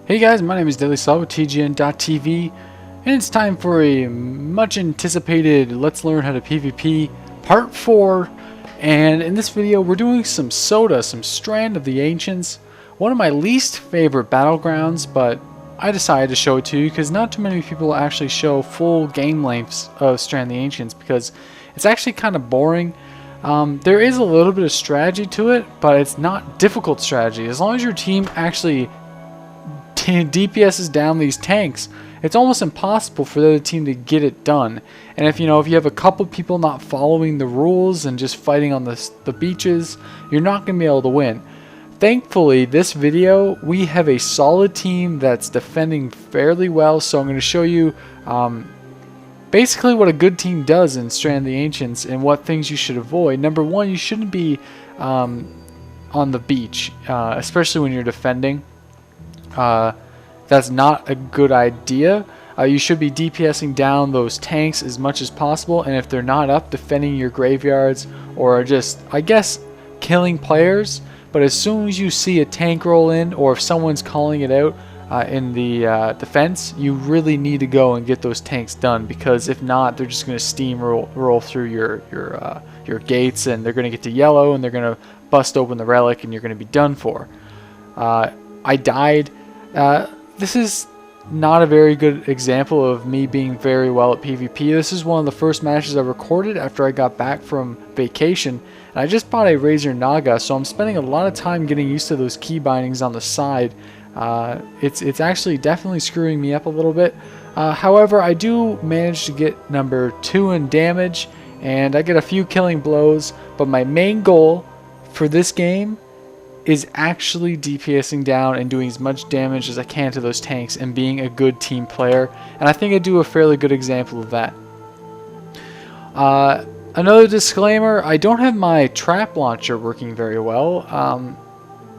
Hey guys, my name is DeadlySlob with TGN.TV, and it's time for a much anticipated Let's Learn How to PvP Part 4. And in this video we're doing some Soda, some Strand of the Ancients, one of my least favorite battlegrounds, but I decided to show it to you because not too many people actually show full game lengths of Strand of the Ancients because it's actually kind of boring. There is a little bit of strategy to it, but it's not difficult strategy. As long as your team actually DPSs down these tanks, it's almost impossible for the other team to get it done. And if you have a couple people not following the rules and just fighting on the beaches, you're not going to be able to win. Thankfully, this video we have a solid team that's defending fairly well, so I'm going to show you basically what a good team does in Strand of the Ancients and what things you should avoid. Number one, you shouldn't be on the beach, especially when you're defending. That's not a good idea. You should be DPSing down those tanks as much as possible, and if they're not up, defending your graveyards or just, I guess, killing players. But as soon as you see a tank roll in, or if someone's calling it out in the defense, you really need to go and get those tanks done, because if not, they're just going to steamroll through your gates, and they're going to get to yellow, and they're going to bust open the relic, and you're going to be done for. I died. This is not a very good example of me being very well at PvP. This is one of the first matches I recorded after I got back from vacation, and I just bought a Razor Naga, so I'm spending a lot of time getting used to those key bindings on the side. It's actually definitely screwing me up a little bit. However, I do manage to get number 2 in damage, and I get a few killing blows, but my main goal for this game is actually DPSing down and doing as much damage as I can to those tanks and being a good team player, and I think I do a fairly good example of that. Another disclaimer, I don't have my trap launcher working very well.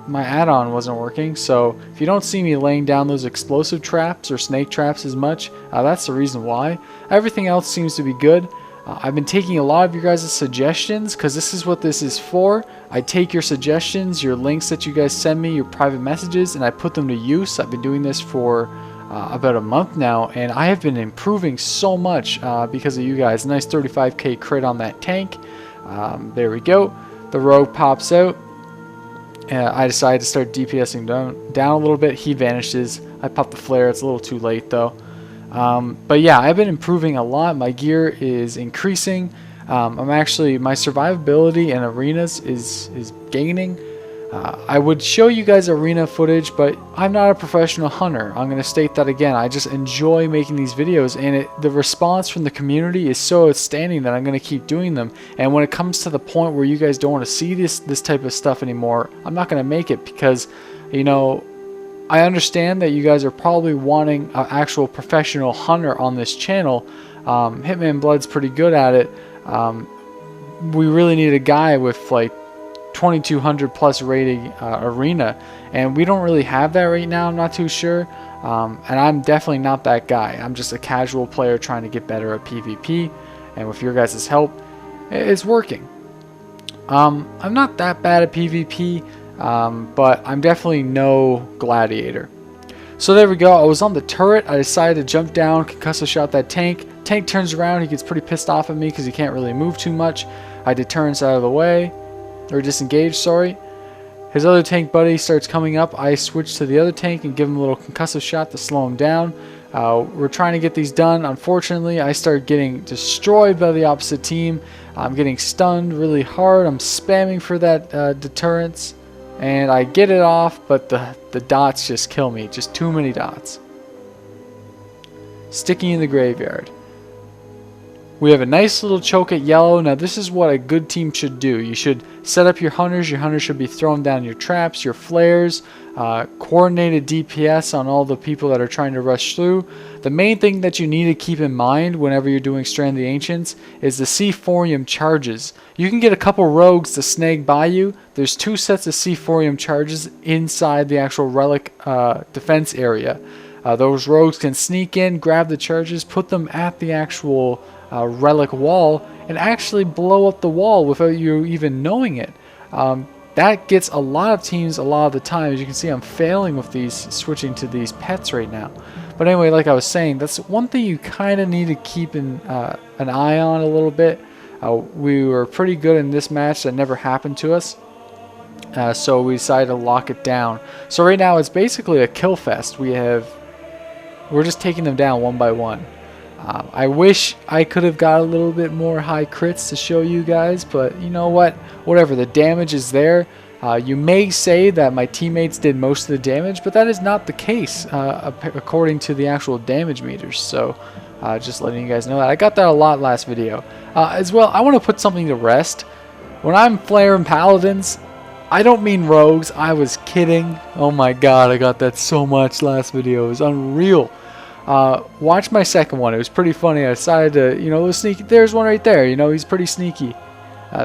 My add-on wasn't working, so if you don't see me laying down those explosive traps or snake traps as much, that's the reason why. Everything else seems to be good. I've been taking a lot of your guys' suggestions, because this is what this is for. I take your suggestions, your links that you guys send me, your private messages, and I put them to use. I've been doing this for about a month now, and I have been improving so much because of you guys. Nice 35k crit on that tank. There we go. The rogue pops out. I decided to start DPSing down a little bit. He vanishes. I pop the flare. It's a little too late though. But yeah, I've been improving a lot. My gear is increasing. My survivability in arenas is gaining. I would show you guys arena footage, but I'm not a professional hunter. I'm going to state that again. I just enjoy making these videos, and the response from the community is so outstanding that I'm going to keep doing them. And when it comes to the point where you guys don't want to see this type of stuff anymore, I'm not going to make it, because, I understand that you guys are probably wanting an actual professional hunter on this channel. Hitman Blood's pretty good at it. We really need a guy with like 2200 plus rating arena, and we don't really have that right now. I'm not too sure, and I'm definitely not that guy. I'm just a casual player trying to get better at PvP, and with your guys' help, it's working. I'm not that bad at PvP, but I'm definitely no gladiator. So there we go. I was on the turret. I decided to jump down, concussive shot that tank. Tank turns around. He gets pretty pissed off at me because he can't really move too much. I deterrence out of the way, or disengage, sorry. His other tank buddy starts coming up. I switch to the other tank and give him a little concussive shot to slow him down. We're trying to get these done. Unfortunately, I start getting destroyed by the opposite team. I'm getting stunned really hard. I'm spamming for that deterrence, and I get it off, but the dots just kill me. Just too many dots. Sticking in the graveyard. We have a nice little choke at yellow. Now this is what a good team should do. You should set up your hunters. Your hunters should be throwing down your traps, your flares, coordinated DPS on all the people that are trying to rush through. The main thing that you need to keep in mind whenever you're doing Strand of the Ancients is the C-Forium charges. You can get a couple rogues to snag by you. There's 2 sets of C-Forium charges inside the actual relic defense area. Those rogues can sneak in, grab the charges, put them at the actual relic wall, and actually blow up the wall without you even knowing it. that gets a lot of teams a lot of the time. As you can see, I'm failing with these, switching to these pets right now. But anyway, like I was saying, that's one thing you kind of need to keep an eye on a little bit. We were pretty good in this match. That never happened to us. So we decided to lock it down. So right now it's basically a kill fest. We're just taking them down one by one. I wish I could have got a little bit more high crits to show you guys, but you know what? Whatever, the damage is there. You may say that my teammates did most of the damage, but that is not the case according to the actual damage meters. So just letting you guys know that. I got that a lot last video. As well, I want to put something to rest. When I'm flaring paladins, I don't mean rogues. I was kidding. Oh my god, I got that so much last video. It was unreal. Watch my second one. It was pretty funny. I decided to, you know, sneaky. There's one right there. You know, he's pretty sneaky.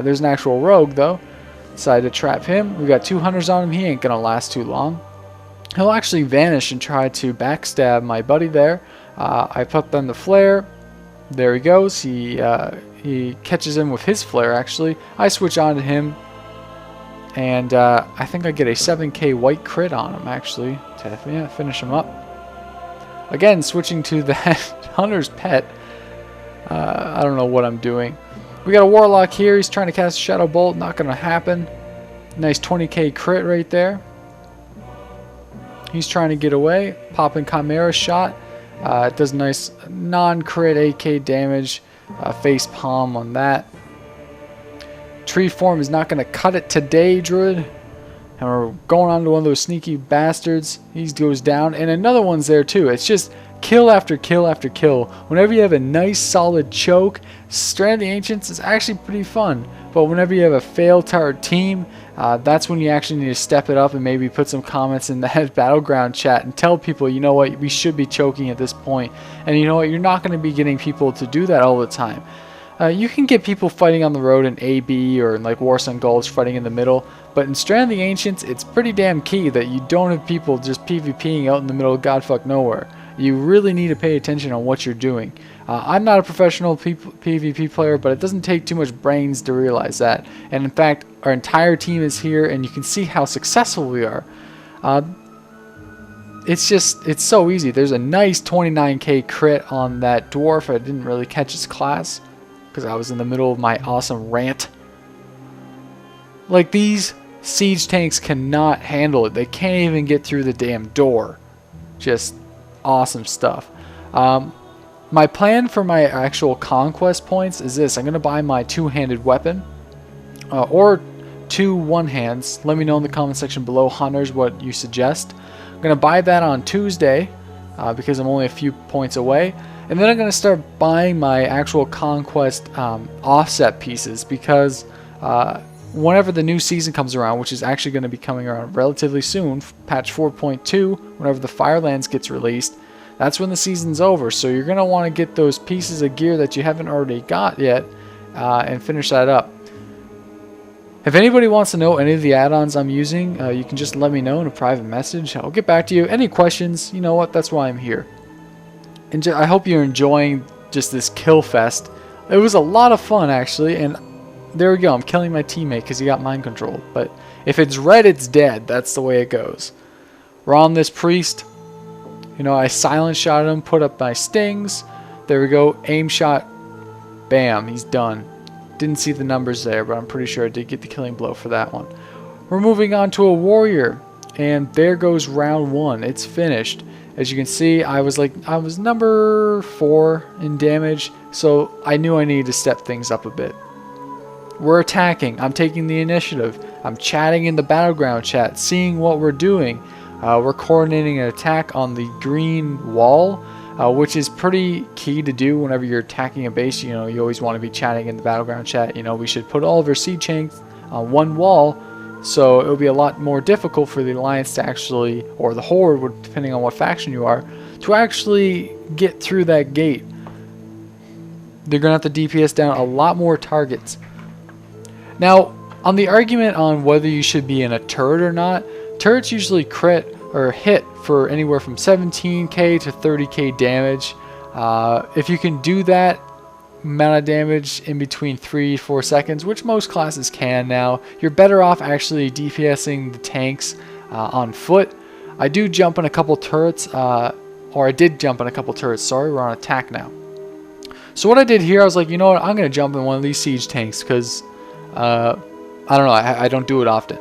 There's an actual rogue, though. Decided to trap him. We got 2 hunters on him. He ain't going to last too long. He'll actually vanish and try to backstab my buddy there. I put them the flare. There he goes. He catches him with his flare, actually. I switch on to him. And I think I get a 7k white crit on him, actually, to finish him up. Again, switching to that hunter's pet. I don't know what I'm doing. We got a warlock here. He's trying to cast a shadow bolt. Not going to happen. Nice 20k crit right there. He's trying to get away. Popping Chimera shot. It does nice non-crit 8k damage. Face palm on that. Tree form is not going to cut it today, Druid. And we're going on to one of those sneaky bastards. He goes down. And another one's there too. It's just kill after kill after kill. Whenever you have a nice solid choke, Strand of the Ancients is actually pretty fun. But whenever you have a failed tower team, that's when you actually need to step it up and maybe put some comments in that battleground chat and tell people, you know what, we should be choking at this point. And you know what, you're not going to be getting people to do that all the time. You can get people fighting on the road in AB or in like Warsun Gulch fighting in the middle, but in Strand of the Ancients, it's pretty damn key that you don't have people just PvPing out in the middle of godfuck nowhere. You really need to pay attention on what you're doing. I'm not a professional PvP player, but it doesn't take too much brains to realize that. And in fact, our entire team is here, and you can see how successful we are. It's so easy. There's a nice 29k crit on that dwarf. I didn't really catch his class because I was in the middle of my awesome rant. Like, these siege tanks cannot handle it. They can't even get through the damn door. Just awesome stuff. My plan for my actual conquest points is this. I'm going to buy my two-handed weapon or 2 one-hands. Let me know in the comment section below, hunters, what you suggest. I'm going to buy that on Tuesday because I'm only a few points away. And then I'm going to start buying my actual conquest offset pieces because whenever the new season comes around, which is actually going to be coming around relatively soon, patch 4.2, whenever the Firelands gets released, that's when the season's over. So you're going to want to get those pieces of gear that you haven't already got yet and finish that up. If anybody wants to know any of the add-ons I'm using, you can just let me know in a private message. I'll get back to you. Any questions, you know what, that's why I'm here. And I hope you're enjoying just this kill fest. It was a lot of fun, actually, and there we go. I'm killing my teammate because he got mind controlled. But if it's red, it's dead. That's the way it goes. We're on this priest. You know, I silent shot him, put up my stings. There we go. Aim shot. Bam. He's done. Didn't see the numbers there, but I'm pretty sure I did get the killing blow for that one. We're moving on to a warrior. And there goes round 1. It's finished. As you can see, I was number 4 in damage. So I knew I needed to step things up a bit. We're attacking. I'm taking the initiative. I'm chatting in the battleground chat, seeing what we're doing. We're coordinating an attack on the green wall, which is pretty key to do whenever you're attacking a base. You know, you always want to be chatting in the battleground chat. You know, we should put all of our siege tanks on one wall, so it will be a lot more difficult for the alliance to actually, or the horde, depending on what faction you are, to actually get through that gate. They're going to have to DPS down a lot more targets. Now, on the argument on whether you should be in a turret or not, turrets usually crit or hit for anywhere from 17k to 30k damage. If you can do that, amount of damage in between 3-4 seconds, which most classes can now. You're better off actually DPSing the tanks on foot. I do jump in a couple turrets, or I did jump in a couple turrets, sorry, we're on attack now. So what I did here, I was like, you know what, I'm going to jump in one of these siege tanks, because, I don't know, I don't do it often.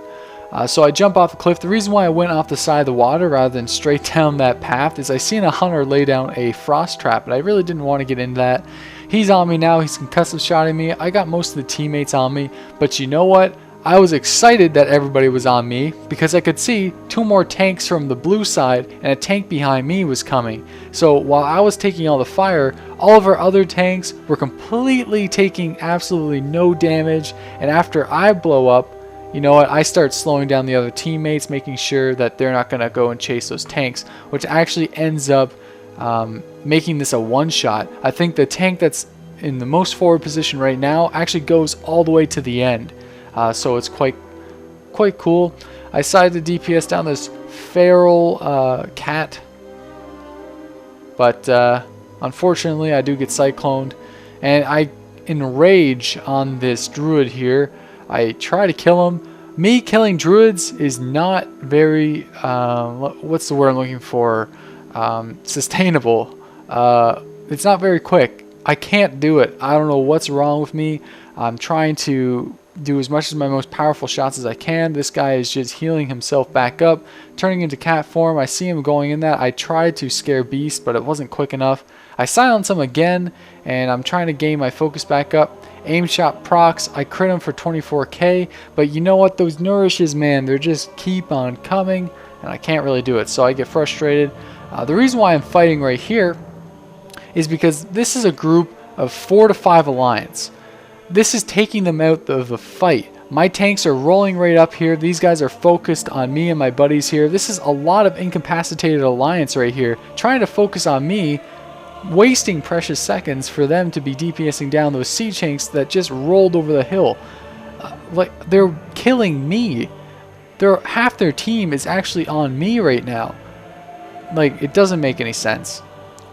So I jump off the cliff. The reason why I went off the side of the water rather than straight down that path is I seen a hunter lay down a frost trap, and I really didn't want to get into that. He's on me now, he's concussive shotting me. I got most of the teammates on me, but you know what? I was excited that everybody was on me because I could see 2 more tanks from the blue side and a tank behind me was coming. So while I was taking all the fire, all of our other tanks were completely taking absolutely no damage, and after I blow up, you know what, I start slowing down the other teammates, making sure that they're not going to go and chase those tanks, which actually ends up making this a one-shot. I think the tank that's in the most forward position right now actually goes all the way to the end. So it's quite cool. I decided to DPS down this feral cat, but unfortunately I do get cycloned, and I enrage on this druid here. I try to kill him. Me killing druids is not very what's the word I'm looking for, sustainable. It's not very quick. I can't do it. I don't know what's wrong with me. I'm trying to do as much as my most powerful shots as I can. This guy is just healing himself back up, turning into cat form. I see him going in that. I tried to scare beast, but it wasn't quick enough. I silence him again, and I'm trying to gain my focus back up. Aim shot procs. I crit him for 24k, but you know what? Those nourishes, man, they're just keep on coming, and I can't really do it, so I get frustrated. The reason why I'm fighting right here is because this is a group of 4 to 5 alliance. This is taking them out of the fight. My tanks are rolling right up here. These guys are focused on me and my buddies here. This is a lot of incapacitated alliance right here, trying to focus on me, wasting precious seconds for them to be DPSing down those siege tanks that just rolled over the hill. Like, they're killing me. Half their team is actually on me right now. Like, it doesn't make any sense.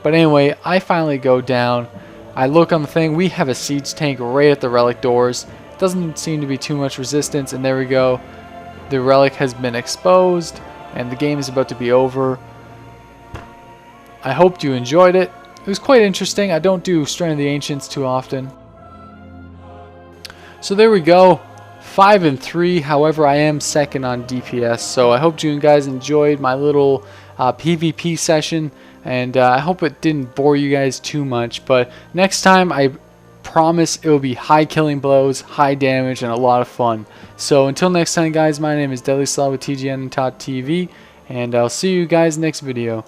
But anyway, I finally go down. I look on the thing. We have a siege tank right at the relic doors. Doesn't seem to be too much resistance, and there we go. The relic has been exposed, and the game is about to be over. I hoped you enjoyed it. It was quite interesting. I don't do Strain of the Ancients too often. So there we go. 5-3. However, I am second on DPS. So I hope you guys enjoyed my little PvP session. And I hope it didn't bore you guys too much. But next time, I promise it will be high killing blows, high damage, and a lot of fun. So until next time, guys, my name is DeadlySlob with TGN TV. And I'll see you guys next video.